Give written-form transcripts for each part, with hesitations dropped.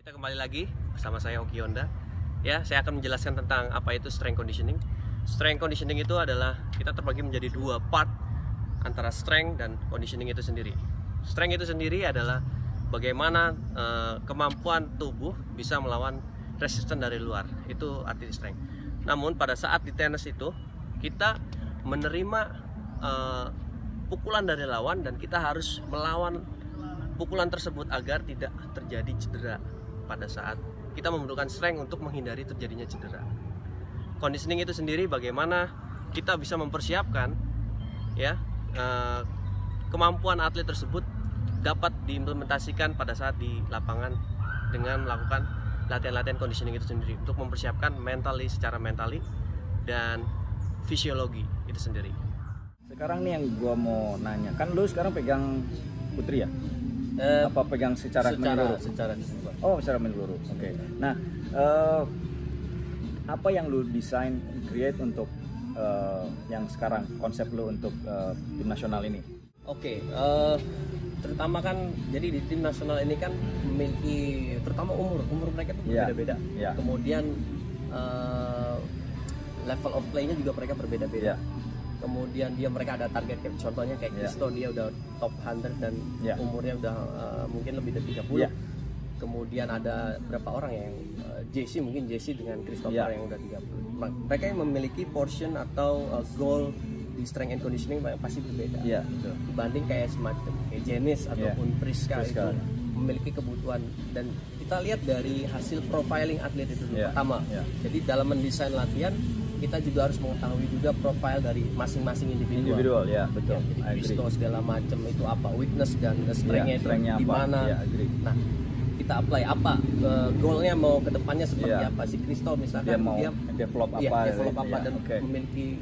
Kita kembali lagi bersama saya Oki Honda. Ya, saya akan menjelaskan tentang apa itu strength conditioning. Strength conditioning itu adalah kita terbagi menjadi dua part antara strength dan conditioning itu sendiri. Strength itu sendiri adalah bagaimana kemampuan tubuh bisa melawan resisten dari luar. Itu arti strength. Namun pada saat di tenis itu kita menerima pukulan dari lawan dan kita harus melawan pukulan tersebut agar tidak terjadi cedera. Pada saat kita membutuhkan strength untuk menghindari terjadinya cedera. Conditioning itu sendiri bagaimana kita bisa mempersiapkan ya kemampuan atlet tersebut dapat diimplementasikan pada saat di lapangan dengan melakukan latihan-latihan conditioning itu sendiri untuk mempersiapkan secara mentally dan fisiologi itu sendiri. Sekarang nih yang gua mau nanya, kan lu sekarang pegang putri ya? Apa pegang secara menyeluruh? Secara menyeluruh. Oke. Nah, apa yang lu desain, create untuk yang sekarang konsep lu untuk tim nasional ini? Oke, terutama kan jadi di tim nasional ini kan memiliki terutama umur mereka itu berbeda-beda. Yeah. Kemudian level of play-nya juga mereka berbeda-beda. Kemudian mereka ada target, contohnya kayak Christo, dia udah top 100 dan umurnya udah mungkin lebih dari 30. Kemudian ada berapa orang yang JC dengan Christopher yang udah 30. Mereka yang memiliki portion atau goal di strength and conditioning pasti berbeda. Dibanding kayak semacam kayak Jenis ataupun Priska itu memiliki kebutuhan, dan kita lihat dari hasil profiling atlet itu pertama. Jadi dalam mendesain latihan kita juga harus mengetahui juga profil dari masing-masing individual. Betul. Jadi Christo segala macam itu apa weakness dan strength-nya di mana. Nah, kita apply apa goalnya mau ke depannya seperti apa. Si Christo misalkan dia develop apa dan memiliki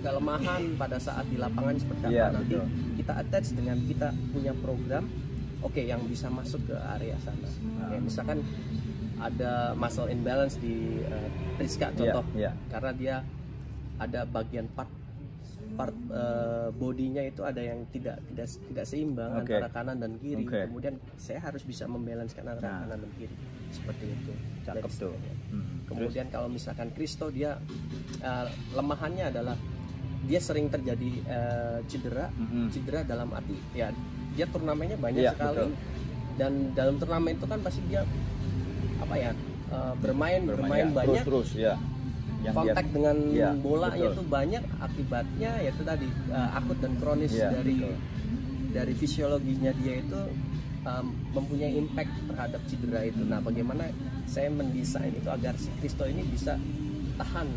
kelemahan pada saat di lapangan seperti apa. Nanti kita attach dengan kita punya program yang bisa masuk ke area sana. Misalkan ada muscle imbalance di Priska contoh, karena dia ada bagian part bodinya itu ada yang tidak seimbang antara kanan dan kiri. Kemudian saya harus bisa membalancekan antara kanan dan kiri seperti itu. Cakep tuh. Kemudian kalau misalkan Christo, dia lemahannya adalah dia sering terjadi cedera dalam arti dia turnamennya banyak sekali. Betul. Dan dalam turnamen itu kan pasti dia bermain banyak terus kontak dengan bolanya itu banyak, akibatnya yaitu tadi akut dan kronis dari fisiologinya dia itu mempunyai impact terhadap cedera itu. Nah, bagaimana saya mendesain itu agar si Christo ini bisa tahan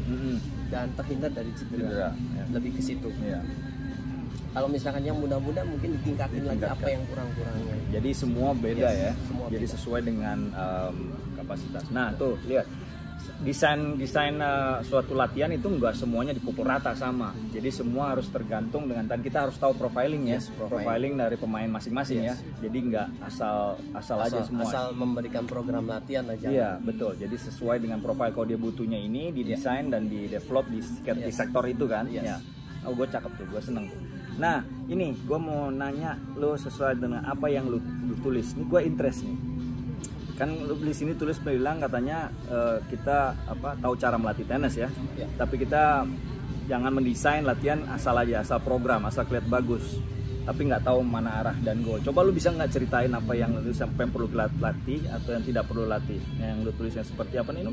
dan terhindar dari cedera. Lebih ke situ. Kalau misalkan yang muda-muda mungkin ditingkatin lagi apa yang kurang-kurangnya. Jadi semua beda semua jadi beda. sesuai dengan kapasitas. Nah, tuh lihat. Desain suatu latihan itu enggak semuanya dipukul rata sama. Jadi semua harus tergantung dengan kita harus tahu profiling profiling dari pemain masing-masing Jadi enggak asal aja semua. Asal memberikan program latihan aja. Iya, betul. Jadi sesuai dengan profil kalau dia butuhnya ini didesain dan di develop di sektor itu kan. Gue cakep tuh, gue seneng tuh. Nah, ini gue mau nanya lo sesuai dengan apa yang lo tulis. Ini gue interest nih. Kan lo di sini tulis bilang katanya kita tahu cara melatih tenis tapi kita jangan mendesain latihan asal program, asal kelihatan bagus, tapi nggak tahu mana arah dan goal. Coba lu bisa nggak ceritain apa yang lu sampai perlu latih atau yang tidak perlu latih, yang lu tulisnya seperti apa nih?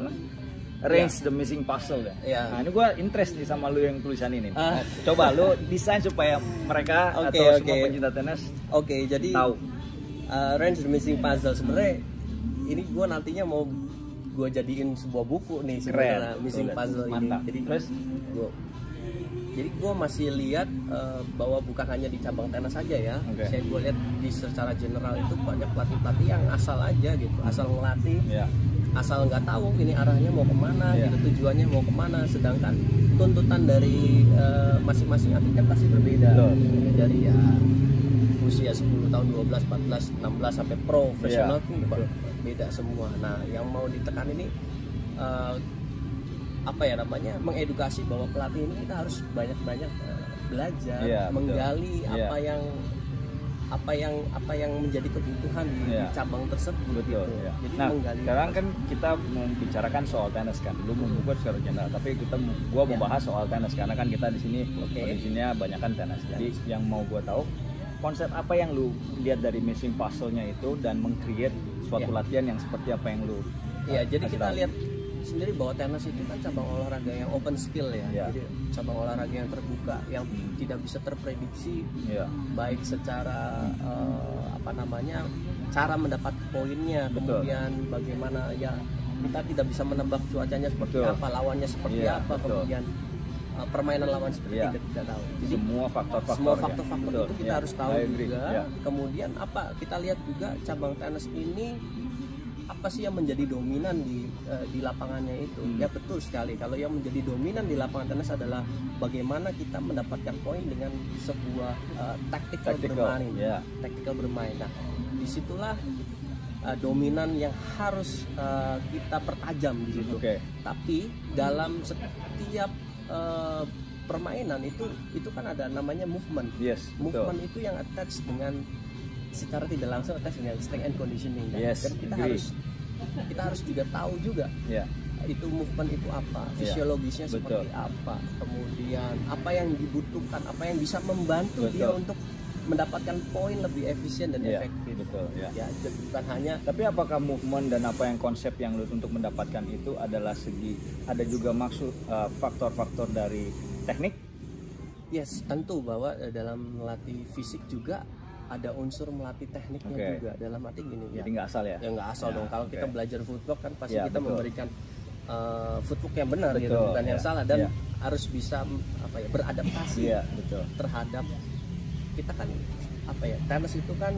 Arrange the missing puzzle Nah, ini gue interest nih sama lu yang tulisan ini. Coba lu desain supaya mereka atau semua pencinta tenis jadi tahu. Arrange the missing puzzle sebenarnya ini gue nantinya mau gue jadiin sebuah buku nih sebenarnya missing puzzle ini. Jadi gue masih lihat bahwa bukan hanya di cabang tenis saja Saya gue lihat di secara general itu banyak pelatih yang asal aja gitu, asal ngelatih, asal nggak tahu ini arahnya mau kemana, gitu, tujuannya mau kemana. Sedangkan tuntutan dari masing-masing atlet kan pasti berbeda. Dari usia 10 tahun, 12, 14, 16 sampai profesional pun beda semua. Nah, yang mau ditekan ini mengedukasi bahwa pelatih ini kita harus banyak-banyak belajar, menggali apa yang apa yang menjadi kebutuhan di cabang tersebut. Betul. Gitu. Ya. Jadi nah, menggali. sekarang kan kita membicarakan soal tenis kan. Lu membuat secara general, tapi gua mau bahas soal tenis karena kan kita di sini kondisinya banyak kan tenis. Jadi yang mau gua tahu konsep apa yang lu lihat dari missing puzzle-nya itu dan meng-create suatu latihan yang seperti apa yang lu jadi kita lihat sendiri bahwa tenis itu kan cabang olahraga yang open skill ya. Jadi cabang olahraga yang terbuka, yang tidak bisa terprediksi, baik secara cara mendapat poinnya, kemudian bagaimana ya kita tidak bisa menebak cuacanya seperti apa, lawannya seperti apa, kemudian permainan lawan seperti tidak tahu. Jadi semua faktor-faktor itu kita harus tahu juga. Kemudian apa kita lihat juga cabang tenis ini apa sih yang menjadi dominan di lapangannya itu. Ya betul sekali, kalau yang menjadi dominan di lapangan tenis adalah bagaimana kita mendapatkan poin dengan sebuah tactical bermain. Nah, disitulah dominan yang harus kita pertajam di situ. Tapi dalam setiap permainan itu kan ada namanya movement. Movement itu yang attach dengan secara tidak langsung attach dengan strength and conditioning. Dan kita harus juga tahu juga itu movement itu apa, fisiologisnya seperti apa, kemudian apa yang dibutuhkan, apa yang bisa membantu dia untuk mendapatkan poin lebih efisien dan efektif. Bukan hanya. Tapi apakah movement dan apa yang konsep yang lu untuk mendapatkan itu adalah ada juga maksud faktor-faktor dari teknik? Yes, tentu bahwa dalam melatih fisik juga ada unsur melatih tekniknya juga. Dalam arti gini, jadi nggak asal ya? Ya nggak asal dong. Kalau kita belajar footwork kan pasti kita memberikan footwork yang benar gitu, bukan yang salah, dan harus bisa beradaptasi terhadap kita kan tenis itu kan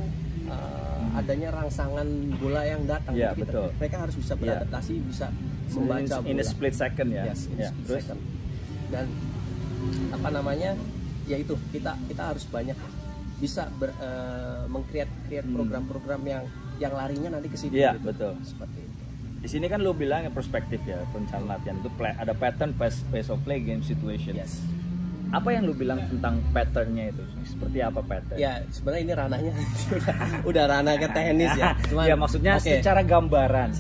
adanya rangsangan bola yang datang. Mereka harus bisa beradaptasi, bisa membaca bola in a split second ya. Split second. Dan yaitu kita harus banyak bisa meng-create program-program yang larinya nanti ke situ. Betul. Seperti itu. Di sini kan lu bilang perspektif ya, perencanaan latihan itu ada pattern, pace of play, game situation. Apa yang lu bilang tentang patternnya itu? Seperti apa pattern? Ya sebenarnya ini ranahnya udah ranah ke tenis ya. Cuman, ya maksudnya secara gambaran.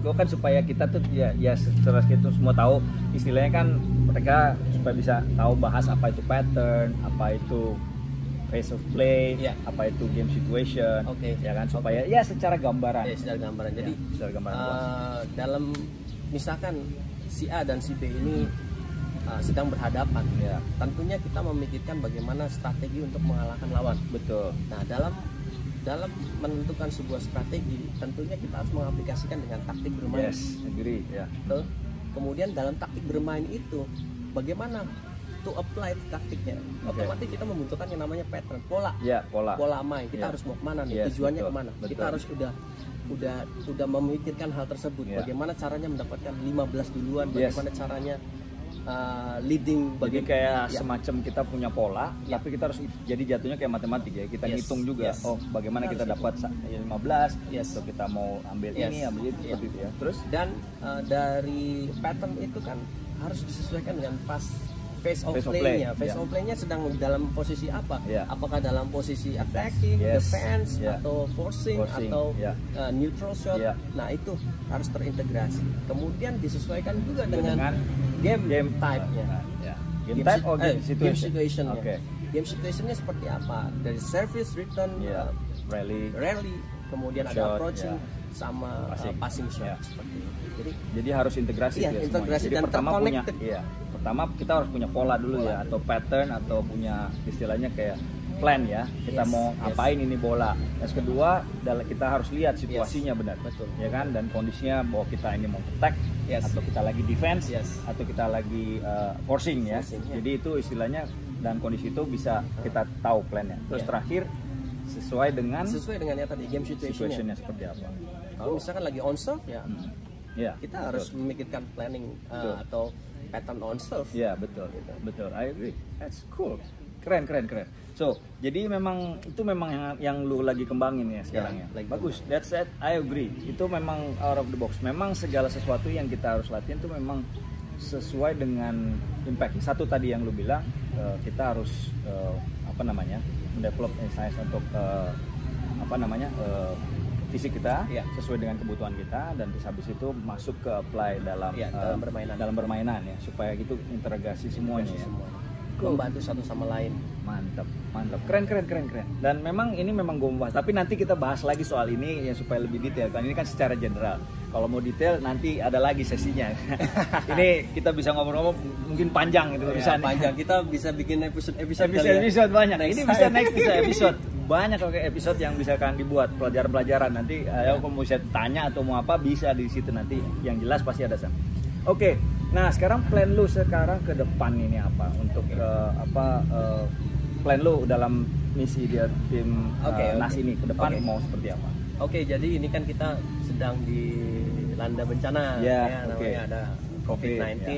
Gua kan supaya kita tuh setelah itu semua tahu istilahnya kan, mereka supaya bisa tahu bahas apa itu pattern, apa itu pace of play, apa itu game situation, ya kan, supaya secara gambaran. Secara gambaran. Jadi secara gambaran dalam misalkan si A dan si B ini sedang berhadapan, tentunya kita memikirkan bagaimana strategi untuk mengalahkan lawan. Betul. Nah, dalam menentukan sebuah strategi, tentunya kita harus mengaplikasikan dengan taktik bermain. Agree. Betul. Kemudian dalam taktik bermain itu, bagaimana to apply taktiknya? Otomatis kita membutuhkan yang namanya pattern, pola main. Kita harus mau kemana nih? Tujuannya kemana? Kita harus udah memikirkan hal tersebut. Bagaimana caranya mendapatkan 15 duluan? Bagaimana caranya leading? Jadi kayak semacam kita punya pola, tapi kita harus jadi jatuhnya kayak matematik ya. Kita ngitung juga. Bagaimana kita dapat 15? So kita mau ambil ini, ambil itu, seperti itu ya. Terus dan dari pattern itu kan harus disesuaikan dengan phase of play-nya. Phase of play-nya sedang dalam posisi apa? Apakah dalam posisi attacking, defense, atau forcing atau neutral shot? Nah, itu harus terintegrasi. Kemudian disesuaikan juga dengan game type-nya. Game type game situation-nya. Game situation-nya seperti apa? Dari service, return, rally, kemudian ada approaching sama passing shot seperti itu. Jadi harus integrasi integrasi dan pertama pertama kita harus punya pola dulu atau pattern, atau punya istilahnya kayak plan ya, kita mau ngapain ini bola. Yang kedua kita harus lihat situasinya benar, ya kan, dan kondisinya bahwa kita ini mau attack atau kita lagi defense atau kita lagi forcing ya. Jadi itu istilahnya, dan kondisi itu bisa kita tahu plannya. Terus terakhir sesuai dengan ya tadi game situationnya seperti apa. Kalau misalkan lagi on serve kita harus memikirkan planning atau pattern on serve. Betul. I agree. That's cool. Keren. So, jadi itu memang yang lu lagi kembangin ya sekarang ya. Bagus. That's it. I agree. Itu memang out of the box. Memang segala sesuatu yang kita harus latihan itu memang sesuai dengan impact. Satu tadi yang lu bilang, kita harus mendevelop exercise untuk fisik kita sesuai dengan kebutuhan kita, dan terus habis itu masuk ke apply dalam dalam permainan ya, supaya gitu integrasi semuanya ya. Membantu satu sama lain. Mantap, keren. Dan memang ini memang gue membahas, tapi nanti kita bahas lagi soal ini ya supaya lebih detail. Kan ini kan secara general. Kalau mau detail nanti ada lagi sesinya. Ini kita bisa ngobrol-ngobrol mungkin panjang gitu urusannya. Panjang, kita bisa bikin episode banyak. Ini bisa next episode. Banyak episode yang bisa kan dibuat pelajaran-pelajaran. Nanti kalau mau saya tanya atau mau apa bisa di situ nanti. Yang jelas pasti ada sana. Oke. Nah, sekarang plan lu sekarang ke depan ini apa? Untuk plan lu dalam misi dia tim NAS ini ke depan mau seperti apa? Oke, jadi ini kan kita sedang dilanda bencana namanya ada COVID-19.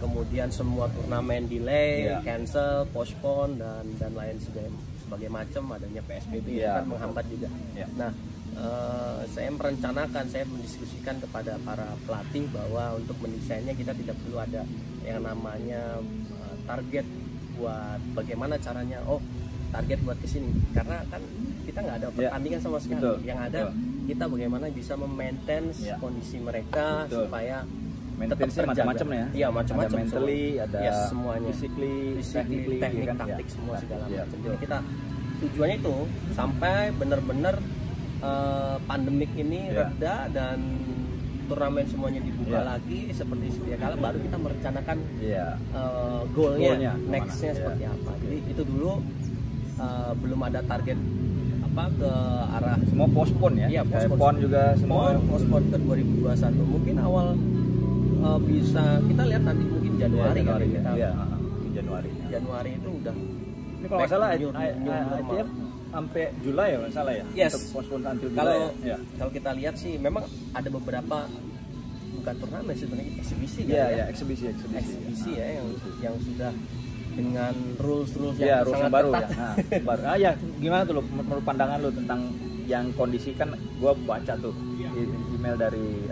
Kemudian semua turnamen delay, cancel, postpone dan lain sebagai macam, adanya PSBB kan menghambat juga. Nah, saya mendiskusikan kepada para pelatih bahwa untuk mendesainnya kita tidak perlu ada yang namanya target buat bagaimana caranya. Target buat kesini, karena kan kita nggak ada pertandingan sama sekali. Yang ada kita bagaimana bisa memaintain kondisi mereka supaya tetap terjaga. Macam-macam ya. Iya, macam-macam. Ada mentally, ada semuanya. physically, teknik, taktik semua segala macam. Jadi kita tujuannya itu sampai benar-benar pandemik ini reda dan turnamen semuanya dibuka lagi seperti sedia kala, baru kita merencanakan goalnya nextnya seperti apa. Jadi itu dulu belum ada target ke arah, semua postpone ya. Postpone juga semua postpone ke 2021. Mungkin awal bisa kita lihat nanti mungkin Januari kita. Januari itu udah. Ini kalau nggak salah ITF sampai Juli ya, nggak salah ya. Yes. Postpone until Juli. Kalau kita lihat sih memang ada beberapa, bukan turnamen sebenarnya, eksibisi kan. Eksibisi ya yang sudah dengan rules yang sangat baru ketat. Ya. Gimana tuh menurut pandangan lu tentang yang kondisi, kan gue baca tuh email dari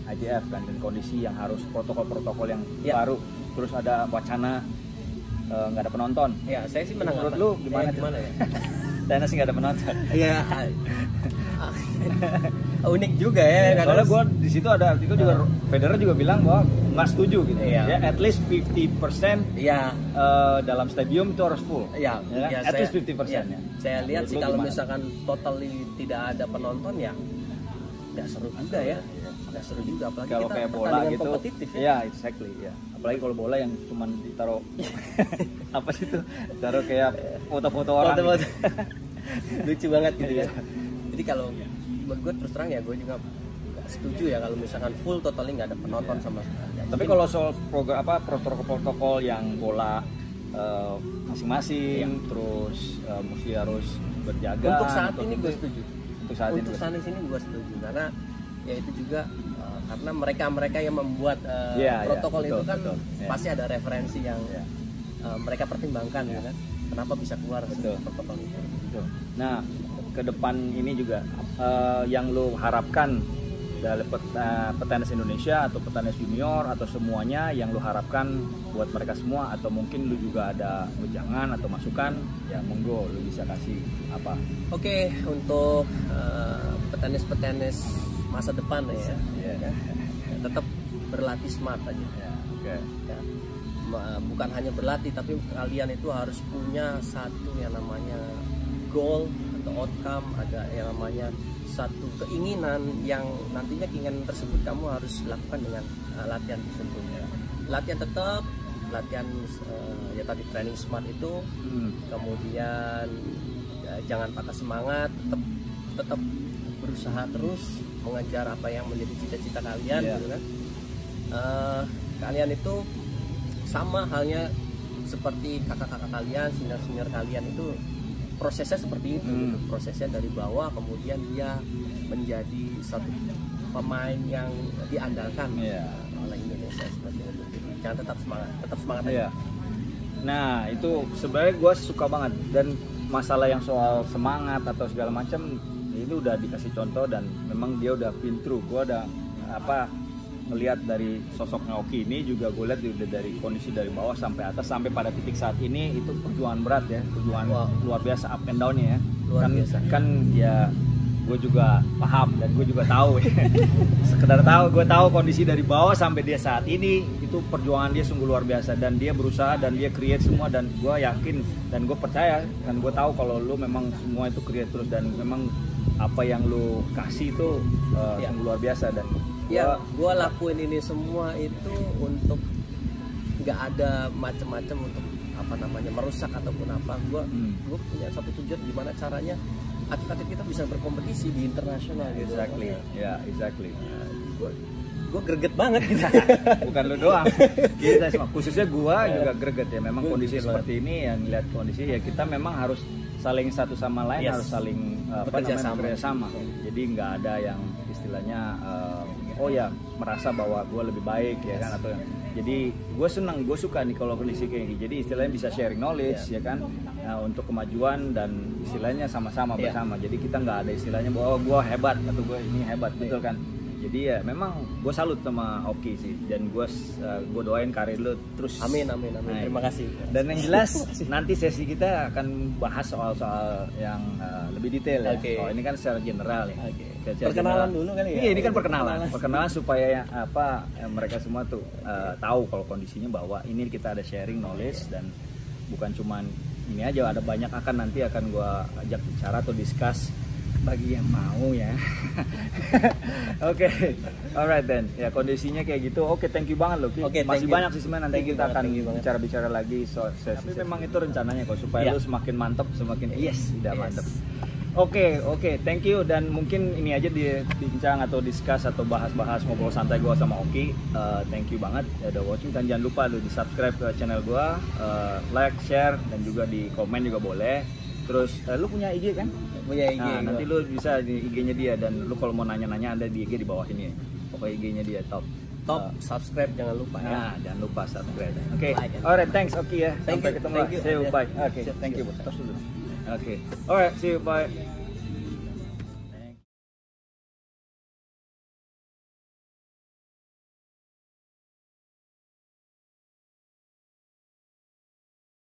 ITF kan, dan kondisi yang harus protokol yang baru, terus ada wacana nggak ada penonton. Ya, saya sih menanggapi. Menurut lu gimana ya? Tenis nggak ada penonton. Iya. Unik juga ya. Soalnya gue di situ ada artikel juga, Federer juga bilang bahwa nggak setuju gitu. At least 50% dalam stadium itu harus full. At least 50%. Saya lihat sih kalau misalkan totally tidak ada penonton ya nggak seru juga ya. Nggak seru juga, apalagi kalau kita kayak bola gitu. Kompetitif ya. Iya, exactly ya. Apalagi kalau bola yang cuman ditaruh apa sih itu? Taruh kayak foto-foto orang. Foto-foto. Lucu banget gitu ya. Jadi kalau buat gue terus terang ya, gue juga nggak setuju ya kalau misalkan full totally nggak ada penonton sama sekali. Tapi kalau soal protokol yang bola masing-masing, terus mesti harus berjaga. Untuk saat ini gue setuju. Untuk saat ini gue setuju, karena ya itu juga karena mereka yang membuat protokol itu kan pasti ada referensi yang mereka pertimbangkan ya kan, kenapa bisa keluar protokol itu. Nah, ke depan ini juga yang lo harapkan dari petenis Indonesia atau petenis junior atau semuanya, yang lo harapkan buat mereka semua, atau mungkin lo juga ada wejangan atau masukan, ya monggo lo bisa kasih apa. Oke, untuk petenis masa depan ya, tetap berlatih smart aja. Bukan hanya berlatih, tapi kalian itu harus punya satu yang namanya goal atau outcome, ada yang namanya satu keinginan yang nantinya keinginan tersebut kamu harus lakukan dengan latihan tersebut. Latihan ya tadi training smart itu, kemudian jangan patah semangat, tetap berusaha terus mengejar apa yang menjadi cita-cita kalian, gitu kan. Kalian itu sama halnya seperti kakak-kakak kalian, senior-senior kalian itu prosesnya seperti itu, gitu. Prosesnya dari bawah kemudian dia menjadi satu pemain yang diandalkan oleh Indonesia seperti itu. Jangan tetap semangat aja. Nah, itu sebenarnya gue suka banget, dan masalah yang soal semangat atau segala macam ini udah dikasih contoh, dan memang dia udah been through. Gue udah ngelihat dari sosoknya Oki ini juga gue lihat udah dari kondisi dari bawah sampai atas sampai pada titik saat ini itu perjuangan berat ya, perjuangan luar biasa, up and down-nya ya. Luar biasa. Kan ya gue juga paham dan gue juga tahu ya. Sekedar tahu, gue tahu kondisi dari bawah sampai dia saat ini itu perjuangan dia sungguh luar biasa dan dia berusaha dan dia create semua dan gue yakin dan gue percaya dan gue tahu kalau lu memang semua itu create terus dan memang apa yang lu kasih itu sungguh luar biasa dan gue lakuin ini semua itu untuk nggak ada macam-macam untuk apa namanya merusak ataupun apa. Gue punya satu tujuan gimana caranya atlet-atlet kita bisa berkompetisi di internasional gitu. Exactly. Ya, exactly. Gue greget banget. Bukan lu doang. Kita semua, khususnya gue juga greget ya. Memang kondisi seperti ini yang lihat kondisi ya kita memang harus saling satu sama lain, harus saling bekerja sama. Jadi nggak ada yang istilahnya merasa bahwa gue lebih baik ya kan atau jadi gue senang, gue suka nih kalau kondisi kayak gini. Jadi istilahnya bisa sharing knowledge ya kan untuk kemajuan dan istilahnya sama-sama bersama. Jadi kita nggak ada istilahnya bahwa gue hebat atau gue ini hebat, betul kan? Jadi ya memang gue salut sama Oki sih dan gue doain karir lo terus. Amin. Terima kasih. Dan yang jelas nanti sesi kita akan bahas soal-soal yang lebih detail ya. Oh ini kan secara general ya. Perkenalan dulu kali ya. Iya ini kan perkenalan supaya mereka semua tuh tahu kalau kondisinya bahwa ini kita ada sharing knowledge dan bukan cuman ini aja, ada banyak nanti akan gue ajak bicara atau discuss bagi yang mau ya. Oke, alright then. Ya kondisinya kayak gitu. Oke, thank you banget loh. Masih banyak sih sebenarnya nanti kita akan bicara lagi sesi. Tapi memang itu rencananya kok supaya lu semakin mantap, semakin mantap. Oke, thank you dan mungkin ini aja dibincang atau discuss atau bahas-bahas ngobrol santai gua sama Oki. Thank you banget udah watching dan jangan lupa lu di subscribe ke channel gua, like, share dan juga di komen juga boleh. Terus lu punya IG kan? Punya IG. Nah, nanti lu bisa di IG-nya dia dan lu kalau mau nanya-nanya ada di IG di bawah ini. Pokoknya IG-nya dia top. Subscribe jangan lupa ya. Nah, jangan lupa subscribe. Oke. Alright, thanks Oki ya. Sampai ketemu lagi. See you, bye. Oke, thank you. Terus dulu. Oke. Alright, see you, bye.